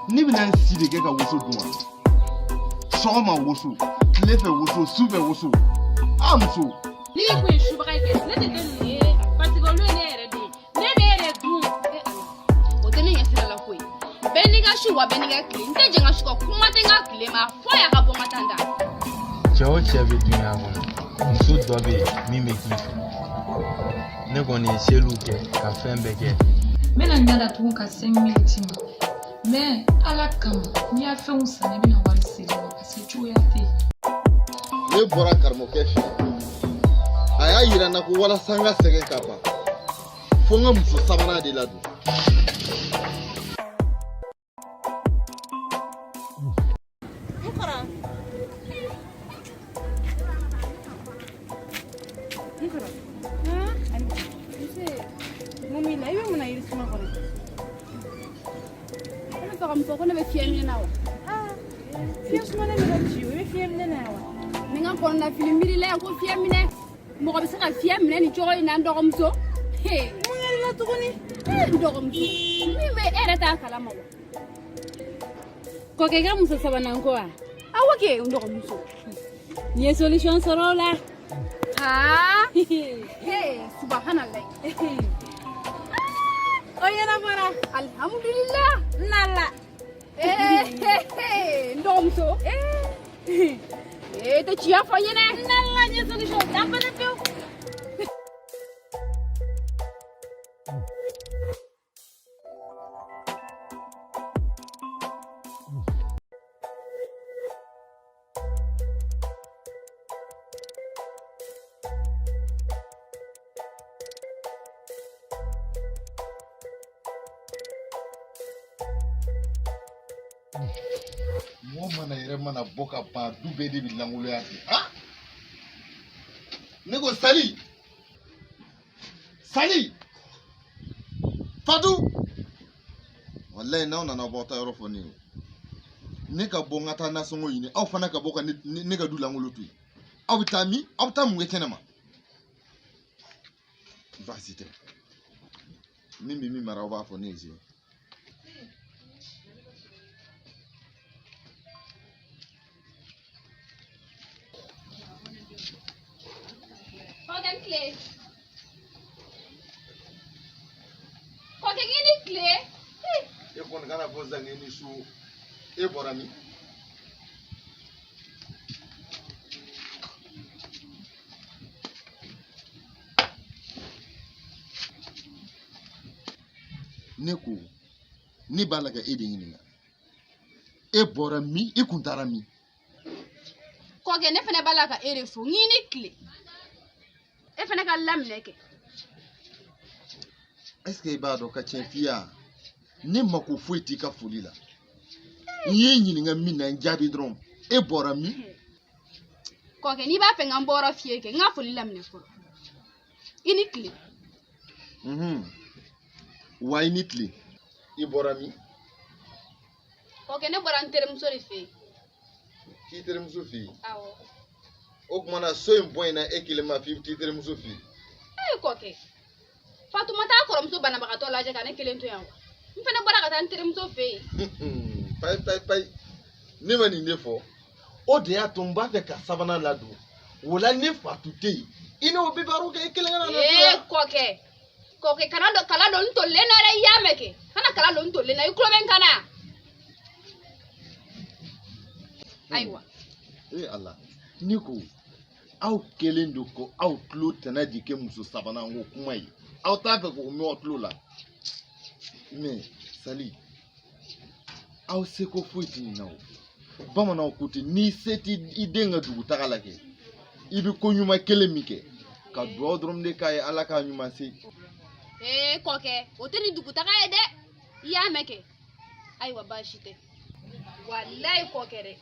Ni bina si de kɛ ka woso dun wa sɔgɔma woso tile fɛ woso su fɛ woso a muso ni ko ye subaga kɛ ne tɛ kɛ nin ye parce que olu ye ne yɛrɛ de ye ne bɛ yɛrɛ dun o tɛ ne ɲɛ sira la koyi bɛɛ n'i ka su wa bɛɛ n'i ka tile n tɛ jɛn ka su ka kuma tɛ n ka tile ma fɔ y'a ka bɔ n ka tan da cɛ o cɛ bɛ dunuya kɔnɔ muso dɔ bɛ yen min bɛ k'i fɛ ne kɔni ye seliw kɛ ka fɛn bɛɛ kɛ n bɛna n ɲɛ datugu ka 5 minutes ma mais ala kama n'i y'a fɛnw san i bɛna wari seri ma parce que cogoya tɛ yen. ne bɔra karamɔgɔkɛ fɛ a y'a yira n na ko walasa n ka sɛgɛn ka ban fo n ka muso sabanan de ladon. Muso ko ne bɛ fiyɛ minɛ na wa fiyɛ suma ne bɛ ci o bɛ fiyɛ minɛ na wa ni n ka kɔnɔna fili miirila yan ko fiyɛ minɛ mɔgɔ bɛ se ka fiyɛ minɛ ni cogo in na n dɔgɔmuso mun kɛra tuguni n dɔgɔmuso min bɛ e yɛrɛ t'a kalama wa kɔkɛ ka muso sabanan ko wa awɔ kɛ n dɔgɔmuso nin ye solution sɔrɔ o la subhanallah o ɲɛnabɔra alhamdulillah nala ndɔgɔmuso tɛ ciya fɔ n ɲɛnɛ nala n ye solution dafalen pewu mɔgɔ mana yɛrɛ mana bɔ ka ban du bɛɛ de bɛ langoloya ten ha ne ko sali fatu walayi n'aw nana bɔ aw ta yɔrɔ fɔ ne ye ne ka bɔ n ka taa nasɔngɔ ɲini aw fana ka bɔ ka ne ka du langolo to yen aw bɛ taa min aw bɛ taa mun kɛ kɛnɛ ma baasi tɛ min bɛ min mara aw b'a fɔ ne ye sisan. Kɔkɛ ni tile e kɔni kana fɔ zange ni su e bɔra min ne ko ne b'a la ka e de ɲininka e bɔra min e kun taara min kɔkɛ ne fana b'a la ka e de fo ŋi ni tile e fana ka laminɛ kɛ est-ce que i b'a dɔn ka tiɲɛ f'i ye ne mako foyi t'i ka foli la n ye ɲininka min na n jaabi dɔrɔn e bɔra min kɔkɛ n'i b'a fɛ n ka n bɔra fiyɛ kɛ n ka foli laminɛ fɔlɔ i ni tile wa i ni tile i bɔra min kɔkɛ ne bɔra n terimuso de fɛ yen k'i terimuso fɛ yen awɔ o tuma na so in bɔ in na e kelen ma f'i bɛ t'i terimuso fɛ yen kɔkɛ Fatuma t'a kɔrɔmuso banabagatɔ lajɛ ka ne kelen to yan wa n fana bɔra ka taa n terimuso fɛ yen payi ne ma nin de fɔ o de y'a to n b'a fɛ ka sabanan ladon o la ne Fatu tɛ yen i n'o bɛ baro kɛ i kelen kana na kɔkɛ kala dɔ n tolilen na dɛ i y'a mɛn kɛ kana kala dɔ n tolilen na i tulo bɛ n kan na ayiwa Ala ni ko aw kelen don ko aw tulo tɛna di kɛ muso sabanan ko kuma ye aw t'a fɛ k'o mɛn aw tulo la mais Sali aw seko foyi tɛ nin na o bamananw ko ten n'i se t'i den ka dugutaga la kɛ i bɛ ko ɲuman kelen min kɛ ka dugawu dɔrɔn de k'a ye Ala k'a ɲuman se kɔkɛ o tɛ ni dugutaga ye dɛ i y'a mɛn kɛ ayiwa baasi tɛ walayi kɔkɛ dɛ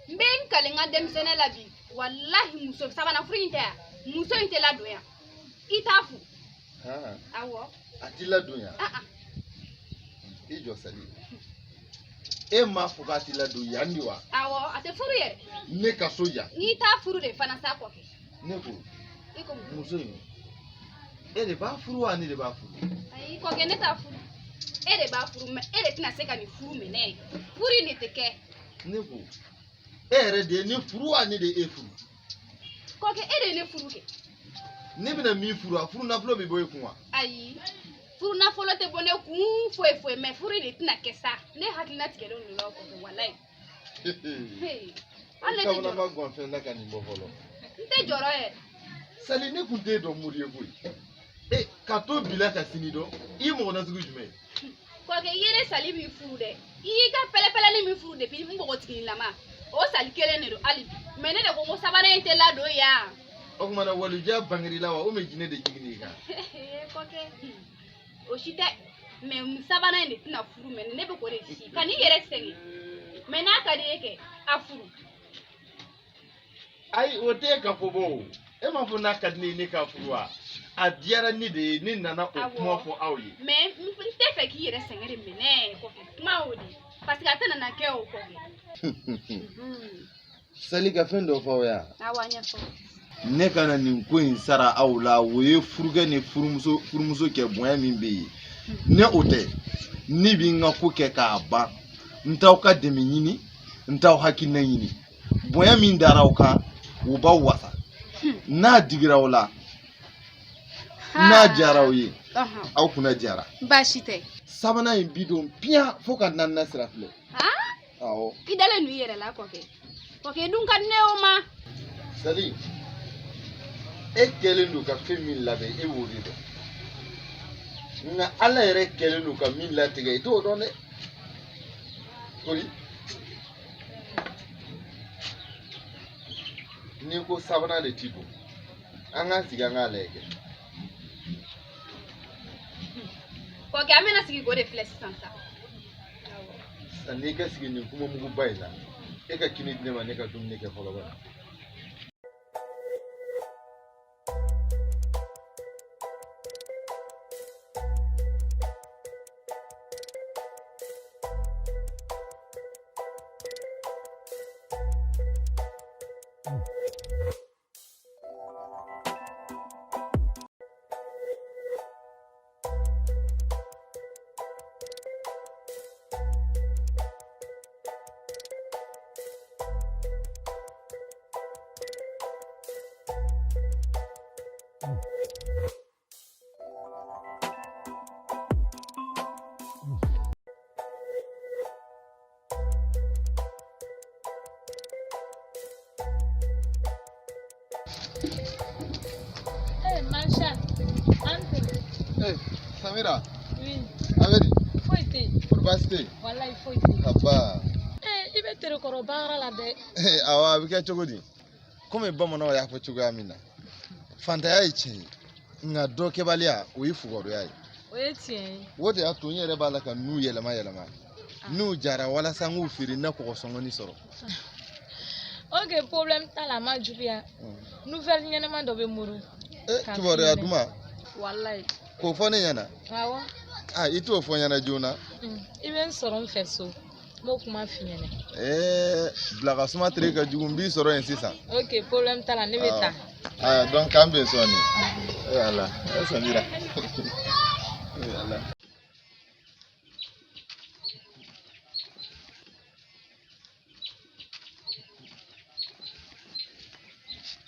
n bɛ n kale n ka denmisɛnnin la bi walahi muso sabanan furu in tɛ yan muso in tɛ ladon yan i t'a fu awɔ a t'i ladon yan i jɔ Sali e m'a fɔ k'a t'i ladon yan de wa awɔ a tɛ furu yɛrɛ ne ka so yan n'i t'a furu de fana sa kɔkɛ ne ko muso in E de b'a furu wa ne de b'a furu? Ayi kɔkɛ ne t'a furu. E de b'a furu mais e de tɛna se ka nin furu minɛ. Furu nin tɛ kɛ. Ne ko e yɛrɛ de ye ne furu wa ne de e furu? Kɔkɛ e de ye ne furu kɛ. Ne bɛna min furu a furu nafolo bɛ bɔ e kun wa? Ayi furu nafolo tɛ bɔ ne kun foyi foyi mais furu de tɛna kɛ sa. Ne hakilina tigɛlen don la kɔkɛ walayi. Kamana ma gɔnfɛn na ka nin bɔ fɔlɔ. N tɛ jɔrɔ yɛrɛ. Sali ne kun t'e dɔn mori ye koyi. Ka to bila ka sini dɔn i mɔgɔ na sugu jumɛn? Kɔkɛ i ye ne Sali min furu dɛ. I y'i ka pɛlɛpɛlɛni min furu depuis n npogotiginilama. O Sali kelen de don hali bi. Mais ne de ko n ko sabanan in tɛ ladon yan. O kumana walija bangerila wa o mɛ jinɛ de jigin i kan? Kɔkɛ o si tɛ mais sabanan in de tɛna furu mais ne bɛ k'o de si ka n'i yɛrɛ sɛgɛn mais n'a ka di e kɛ a furu. Ayi o tɛ ka fɔ bɔ. E m'a fɔ n'a ka di ne ye ne ka furu wa? A diyara ne de ye ne nana o kuma fɔ aw ye. Mais n tɛ fɛ k'i yɛrɛ sɛgɛn de minɛ kɔkɛ kuma o de parce que a tɛ nana kɛ o kɔkɛ. Sali ka fɛn dɔ fɔ aw ya? Awɔ an ɲɛfɔ. Ne kana nin ko in sara aw la o ye furukɛ ni furumuso kɛ bonya min bɛ yen. Ne o tɛ ne bɛ n ka ko kɛ k'a ban n t'aw ka dɛmɛ ɲini n t'aw hakilina ɲini bonya min dara aw kan o b'aw wasa n'a digira aw la n'a diyara aw ye aw kunna diyara. Baasi tɛ. Sabanan in bi don piyan fo ka naaninan sira filɛ. Awɔ. I dalen don i yɛrɛ la kɔkɛ. Kɔkɛ dun ka di ne ye o ma. Sali e kɛlen don ka fɛn min labɛn e b'o de dɔn nka ala yɛrɛ kɛlen don ka min latigɛ i t'o dɔn dɛ. Kori n'i ko sabanan de t'i don an k'an sigi an k'a lajɛ kɛ. Kɔkɛ an bɛna sigi k'o de filɛ sisan sa. Sanni i ka sigi nin kuma muguba in na e ka kini di ne ma ne ka dumuni kɛ fɔlɔ ba. Mancha, Anthony. Samira. Oui. Avedi. Foi te. Université. Voilà, il faut te. Aba. I bɛ tere kɔrɔ baara la dɛ. Awa a bɛ kɛ cogo di? Komi bamananw y'a fɔ cogoya min na. Fantanya ye tiɲɛ ye. Nka dɔ kɛbaliya o ye fugariya ye. O ye tiɲɛ ye. O de y'a to n yɛrɛ b'a la ka n'u yɛlɛma. N'u jara walasa n k'u feere na kɔgɔsɔngɔni sɔrɔ. Ok, problème t'a la ma juguya. Nouvelle ɲɛnama dɔ bɛ muru. Kibaruya duman. Walayi. K'o fɔ ne ɲɛna. Awɔ. I t'o fɔ n ɲɛna joona. I bɛ n sɔrɔ n fɛ so. N b'o kuma f'i ɲɛna. Bila ka suma tere ka jugu n b'i sɔrɔ yen sisan. Ok, problème t'a la ne bɛ taa. Donc k'an bɛn sɔɔni. Ala Samira. Ala.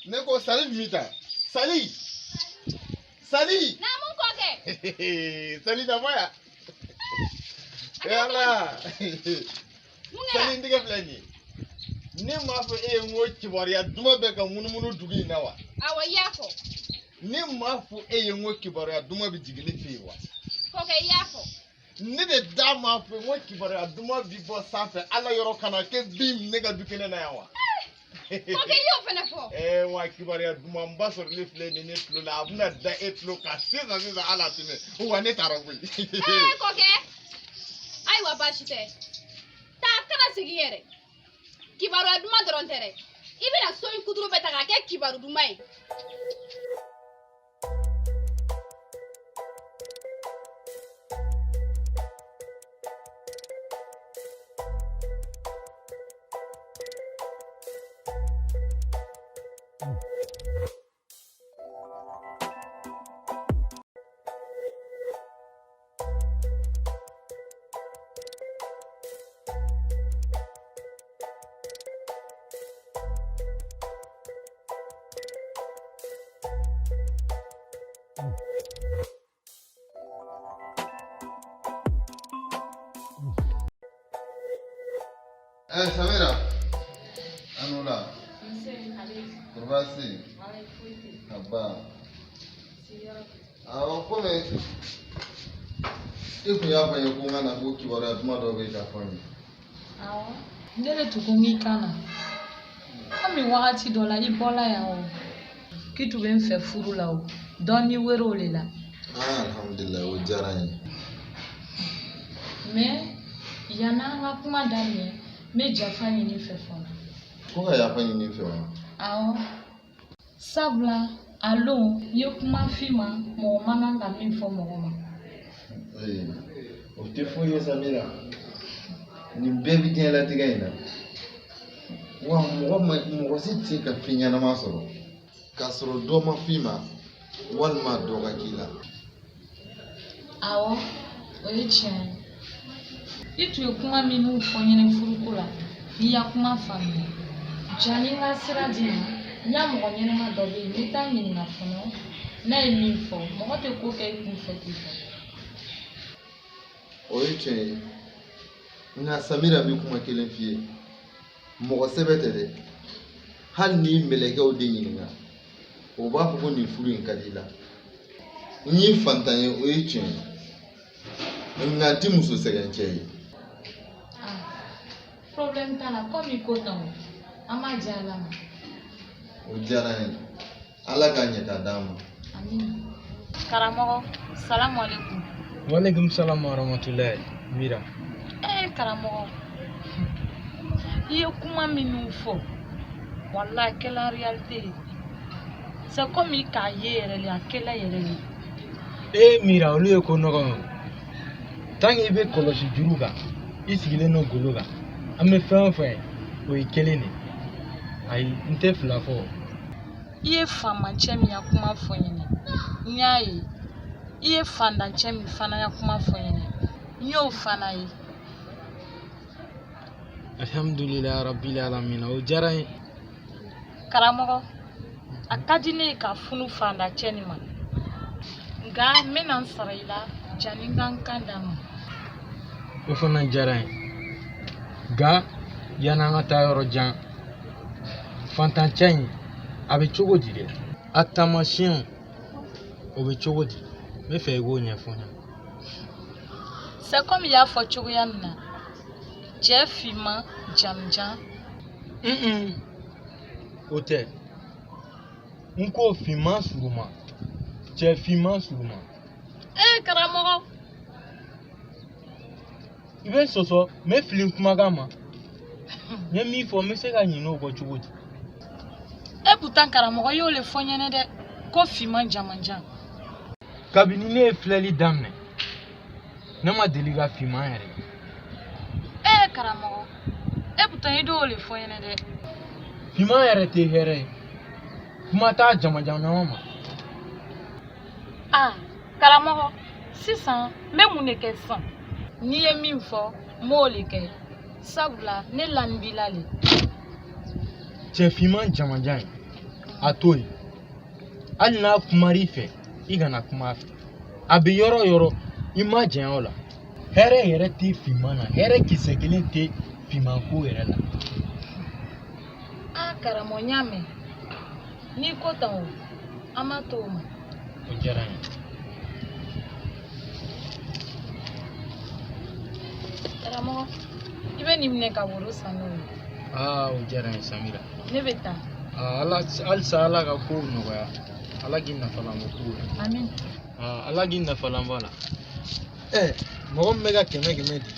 Ne ko Sali mi ta. Sali. Na mun kɔkɛ. Sali da moya. Ala. Sali ndige filɛ nin ye. Ne m'a fɔ e ye n ko kibaruya duman bɛ ka munumunu dugu in na wa? Awɔ i y'a fɔ. Ne m'a fɔ e ye n ko kibaruya duman bɛ jigin ne fɛ yen wa? Kɔkɛ i y'a fɔ. Ne de da m'a fɔ n ko kibaruya duman bi bɔ sanfɛ ala yɔrɔ kana kɛ bin ne ka du kɛnɛ na yan wa? Kɔkɛ i y'o fana fɔ. Wa kibaruya dumanba sɔrɔ ne filɛ nin ne tulo la a bɛna da e tulo kan sisan ala tɛmɛ wa ne taara koyi. Kɔkɛ ayiwa baasi tɛ taa kana segin yɛrɛ kibaruya duman dɔrɔn tɛ dɛ i bɛna so in kuturu bɛɛ ta k'a kɛ kibaru duman ye. Samira. Anula. Kurvasi. Abba. Kome. Iku ya fanya kunga na kuki wala tumado be ka fanya. Ndele tukungikana. Kami wakati dola ibola yao. Kitu benfe furu lao. Doni wero lela. Alhamdulillah ujarani. Me yana nga kuma dani me jafani ni fefona. Ko ya fanya ni fefona. Sabla alo ye kuma fima mo mananga min fo mo ma. O te foye Samira. Ni baby dia la tigaina. Wa mo siti ka finya na masoro. Kasoro do ma fima walma do ga kila. Oyechen. Itu kuma minu fonyene furukula. Ni ya kuma family. Jani nga sira dina. Nya mo nyene ma dobe ni tangi na fono. Na emi fo. Mo te ko ke ku fetifa. Oyechen. Na Samira bi kuma kelen fiye. Mo sebete de. Hal ni meleke o de nyinga. O ba ko ni furu en kadila. Ni fantanye Oyechen. Ngati muso segenche. Problem tana komi kotan. Ama jala. Ujarani. Ala kanya tadamu. Amin. Karamogo, salamu alaikum. Wa alaikum salam wa rahmatullahi. Mira. Karamogo. Iye kuma minu fo. Wallahi quelle réalité. C'est comme il cahier le akela yele. Mira olu ye ko nogo. Tangi be kolosi juruga. Isigile no gologa. Ame fɛn fɛn o ye kelen de. Ayi n tɛ fila fɔ. I ye famancɛ min ya kuma fɔ n ɲɛna n y'a ye. I ye fandancɛ min fana ya kuma fɔ n ɲɛna n y'o fana ye. Alhamdulillah rabbil alamin o diyara n ye. Karamɔgɔ a ka di ne ye ka funu fandancɛ nin ma nka n bɛna n sara i la jani n ka n kan d'a ma. O fana diyara n ye. Nka yan'an ka taa yɔrɔ jan fantancɛ in a bɛ cogo di de? A taamasiyɛnw o bɛ cogo di? N bɛ fɛ i k'o ɲɛfɔ n ɲɛna. C'est comme i y'a fɔ cogoya min na cɛ finman jamujan. O tɛ. N ko finman suruma cɛ finman suruma. Karamɔgɔ. I bɛ sɔsɔ n bɛ fili kumakan ma. N ye min fɔ n bɛ se ka ɲinɛ o kɔ cogo di? Pourtant karamɔgɔ y'o le fɔ n ɲɛna dɛ ko finman jamanjan. Kabini ne ye filɛli daminɛ ne ma deli ka finman yɛrɛ ye. Karamɔgɔ pourtant i y'o le fɔ n ɲɛna dɛ. Finman yɛrɛ tɛ hɛrɛ ye. Kuma t'a jamanjan ɲɔgɔn ma. Karamɔgɔ sisan n bɛ mun de kɛ sisan? N'i ye min fɔ n b'o le kɛ sabula ne lani b'i la le. Cɛ finman jamanjan in a to yen. Hali n'a kumar'i fɛ i kana kuma a fɛ. A bɛ yɔrɔ o yɔrɔ i ma janya o la. Hɛrɛ yɛrɛ tɛ finman na. Hɛrɛ kisɛ kelen tɛ finman ko yɛrɛ la. Karamɔgɔ n y'a mɛn. N'i ko tan o an ma to o ma. O diyara n ye. Karamɔgɔ i bɛ nin minɛ ka woro san n'o ye. O diyara n ye Samira. Ne bɛ taa. Halisa Ala ka kow nɔgɔya. Ala k'i nafalan bɔ kow la. Amin. Ala k'i nafalan bɔ a la. Mɔgɔ min bɛ ka 100 di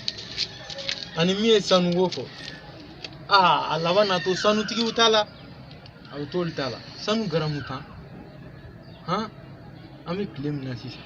ani min ye sanuko fɔ a laban na to sanutigiw t'a la a bɛ t'olu t'a la sanu garamu 10 an bɛ tile min na sisan